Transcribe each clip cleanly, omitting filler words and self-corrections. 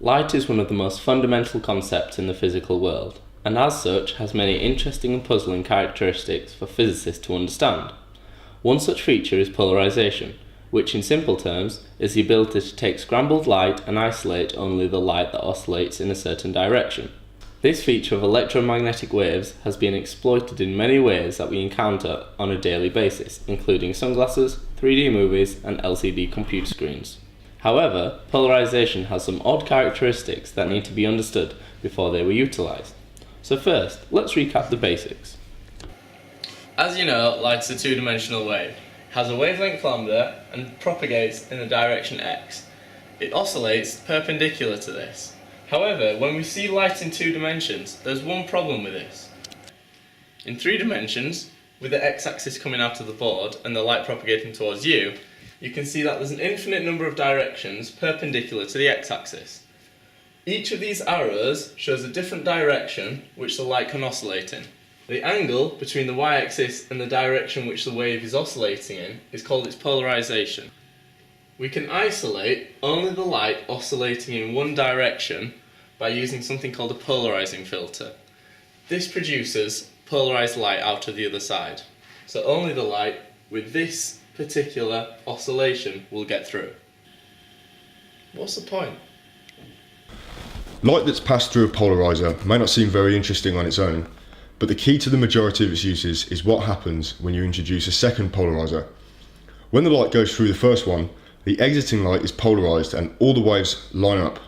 Light is one of the most fundamental concepts in the physical world, and as such has many interesting and puzzling characteristics for physicists to understand. One such feature is polarization, which in simple terms is the ability to take scrambled light and isolate only the light that oscillates in a certain direction. This feature of electromagnetic waves has been exploited in many ways that we encounter on a daily basis, including sunglasses, 3D movies, and LCD computer screens. However, polarization has some odd characteristics that need to be understood before they were utilized. So first, let's recap the basics. As you know, light's a two-dimensional wave. It has a wavelength lambda and propagates in the direction x. It oscillates perpendicular to this. However, when we see light in two dimensions, there's one problem with this. In three dimensions, with the x-axis coming out of the board and the light propagating towards you, you can see that there's an infinite number of directions perpendicular to the x-axis. Each of these arrows shows a different direction which the light can oscillate in. The angle between the y-axis and the direction which the wave is oscillating in is called its polarization. We can isolate only the light oscillating in one direction by using something called a polarizing filter. This produces polarized light out of the other side. So only the light with this particular oscillation will get through. What's the point? Light that's passed through a polarizer may not seem very interesting on its own, but the key to the majority of its uses is what happens when you introduce a second polarizer. When the light goes through the first one, the exiting light is polarized and all the waves line up.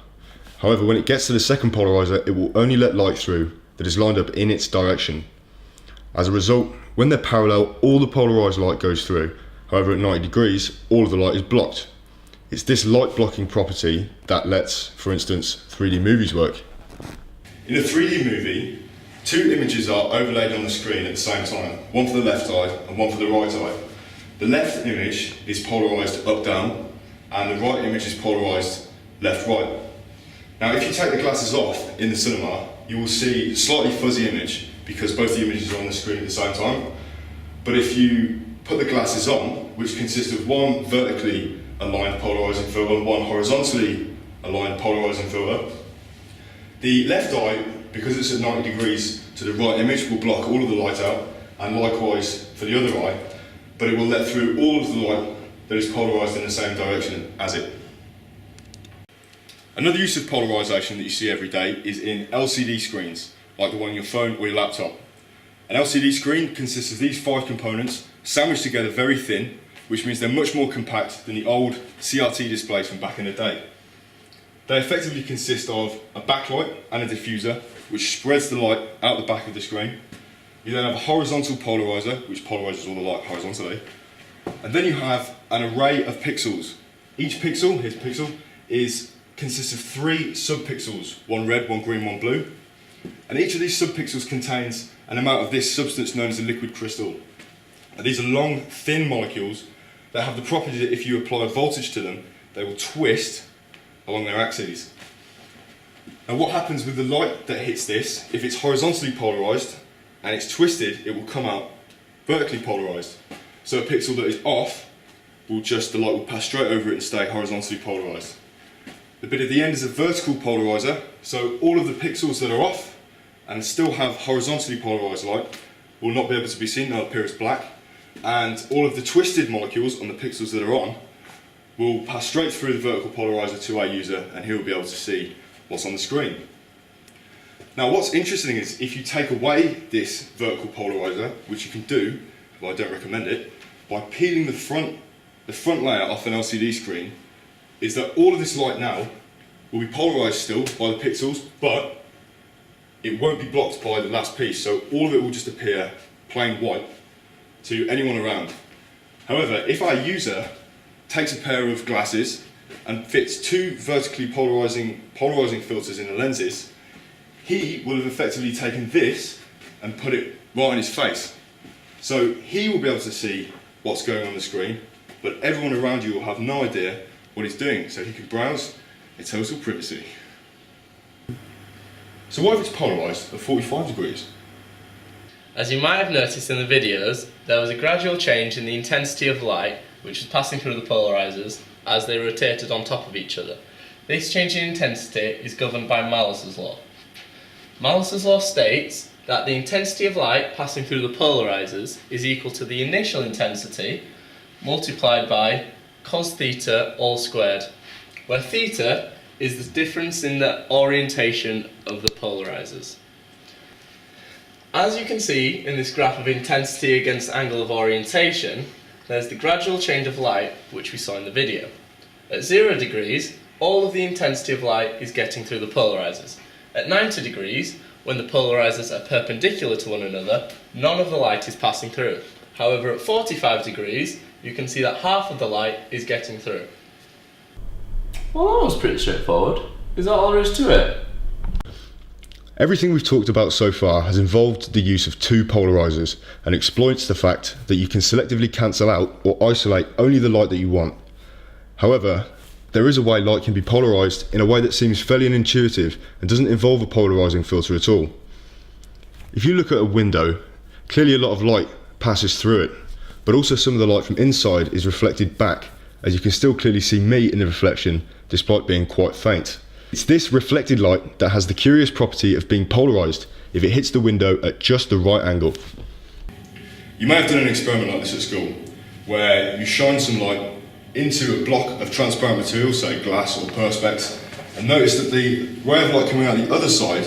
However, when it gets to the second polarizer, it will only let light through that is lined up in its direction. As a result, when they're parallel, all the polarized light goes through. However, at 90 degrees, all of the light is blocked. It's this light blocking property that lets, for instance, 3D movies work. In a 3D movie, two images are overlaid on the screen at the same time, one for the left eye and one for the right eye. The left image is polarised up-down and the right image is polarised left-right. Now if you take the glasses off in the cinema, you will see a slightly fuzzy image because both the images are on the screen at the same time. But if you put the glasses on, which consist of one vertically aligned polarising filter and one horizontally aligned polarising filter, the left eye, because it's at 90 degrees to the right image, will block all of the light out, and likewise for the other eye, but it will let through all of the light that is polarised in the same direction as it. Another use of polarisation that you see every day is in LCD screens, like the one on your phone or your laptop. An LCD screen consists of these 5 components sandwiched together very thin, which means they're much more compact than the old CRT displays from back in the day. They effectively consist of a backlight and a diffuser, which spreads the light out the back of the screen. You then have a horizontal polarizer, which polarizes all the light horizontally. And then you have an array of pixels. Each pixel, here's a pixel, consists of 3 subpixels, one red, one green, one blue. And each of these subpixels contains an amount of this substance known as a liquid crystal. And these are long, thin molecules that have the property that if you apply a voltage to them, they will twist along their axes. Now what happens with the light that hits this, if it's horizontally polarised and it's twisted, it will come out vertically polarised. So a pixel that is off, the light will pass straight over it and stay horizontally polarised. The bit at the end is a vertical polarizer, so all of the pixels that are off and still have horizontally polarised light will not be able to be seen, they'll appear as black, and all of the twisted molecules on the pixels that are on will pass straight through the vertical polarizer to our user, and he will be able to see what's on the screen. Now what's interesting is if you take away this vertical polarizer, which you can do, but I don't recommend it, by peeling the front layer off an LCD screen, is that all of this light now will be polarised still by the pixels, but it won't be blocked by the last piece, so all of it will just appear plain white to anyone around. However, if our user takes a pair of glasses and fits 2 vertically polarising filters in the lenses, he will have effectively taken this and put it right on his face. So he will be able to see what's going on the screen, but everyone around you will have no idea what he's doing, so he can browse in total privacy. So what if it's polarised at 45 degrees? As you might have noticed in the videos, there was a gradual change in the intensity of light which was passing through the polarizers as they rotated on top of each other. This change in intensity is governed by Malus's law. Malus's law states that the intensity of light passing through the polarizers is equal to the initial intensity multiplied by cos theta all squared, where theta is the difference in the orientation of the polarizers. As you can see in this graph of intensity against angle of orientation, there's the gradual change of light which we saw in the video. At 0 degrees, all of the intensity of light is getting through the polarizers. At 90 degrees, when the polarizers are perpendicular to one another, none of the light is passing through. However, at 45 degrees, you can see that half of the light is getting through. Well, that was pretty straightforward. Is that all there is to it? Everything we've talked about so far has involved the use of two polarizers and exploits the fact that you can selectively cancel out or isolate only the light that you want. However, there is a way light can be polarized in a way that seems fairly unintuitive and doesn't involve a polarizing filter at all. If you look at a window, clearly a lot of light passes through it, but also some of the light from inside is reflected back, as you can still clearly see me in the reflection despite being quite faint. It's this reflected light that has the curious property of being polarized if it hits the window at just the right angle. You may have done an experiment like this at school, where you shine some light into a block of transparent material, say glass or perspex, and notice that the ray of light coming out the other side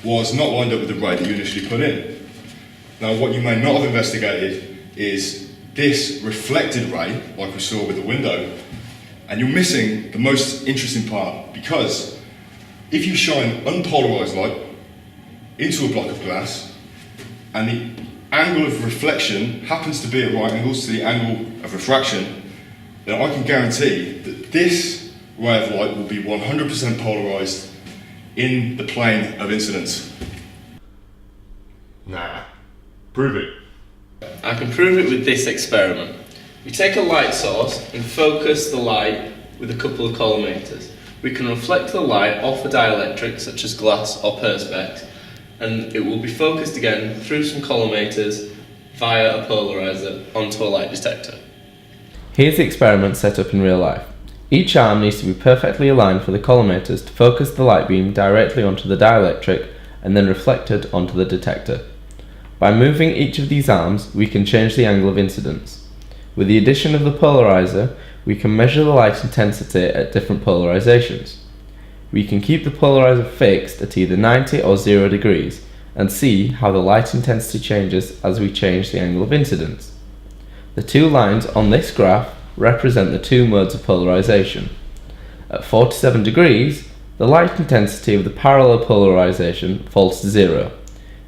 was not lined up with the ray that you initially put in. Now, what you may not have investigated is this reflected ray, like we saw with the window, and you're missing the most interesting part, because if you shine unpolarized light into a block of glass, and the angle of reflection happens to be at right angles to the angle of refraction, then I can guarantee that this ray of light will be 100% polarized in the plane of incidence. Nah, prove it. I can prove it with this experiment. We take a light source and focus the light with a couple of collimators. We can reflect the light off a dielectric such as glass or perspex, and it will be focused again through some collimators via a polarizer onto a light detector. Here's the experiment set up in real life. Each arm needs to be perfectly aligned for the collimators to focus the light beam directly onto the dielectric and then reflected onto the detector. By moving each of these arms, we can change the angle of incidence. With the addition of the polarizer, we can measure the light intensity at different polarizations. We can keep the polarizer fixed at either 90 or 0 degrees and see how the light intensity changes as we change the angle of incidence. The two lines on this graph represent the two modes of polarization. At 47 degrees, the light intensity of the parallel polarization falls to 0.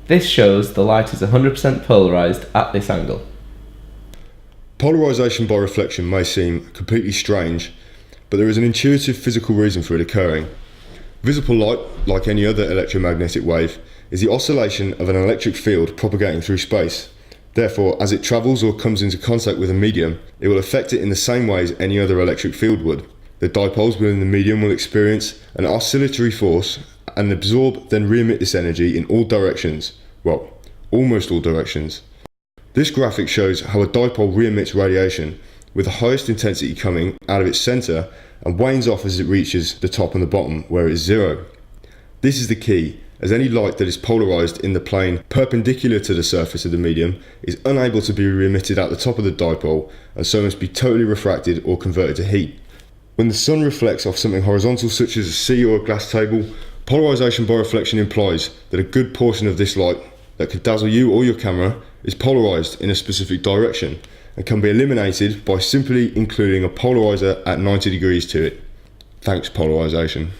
This shows the light is 100% polarized at this angle. Polarization by reflection may seem completely strange, but there is an intuitive physical reason for it occurring. Visible light, like any other electromagnetic wave, is the oscillation of an electric field propagating through space. Therefore, as it travels or comes into contact with a medium, it will affect it in the same way as any other electric field would. The dipoles within the medium will experience an oscillatory force and absorb, then re-emit this energy in all directions. Well, almost all directions. This graphic shows how a dipole re-emits radiation, with the highest intensity coming out of its centre and wanes off as it reaches the top and the bottom, where it is 0. This is the key, as any light that is polarised in the plane perpendicular to the surface of the medium is unable to be re-emitted at the top of the dipole, and so must be totally refracted or converted to heat. When the sun reflects off something horizontal such as a sea or a glass table, polarisation by reflection implies that a good portion of this light that could dazzle you or your camera is polarised in a specific direction and can be eliminated by simply including a polarizer at 90 degrees to it. Thanks, polarisation.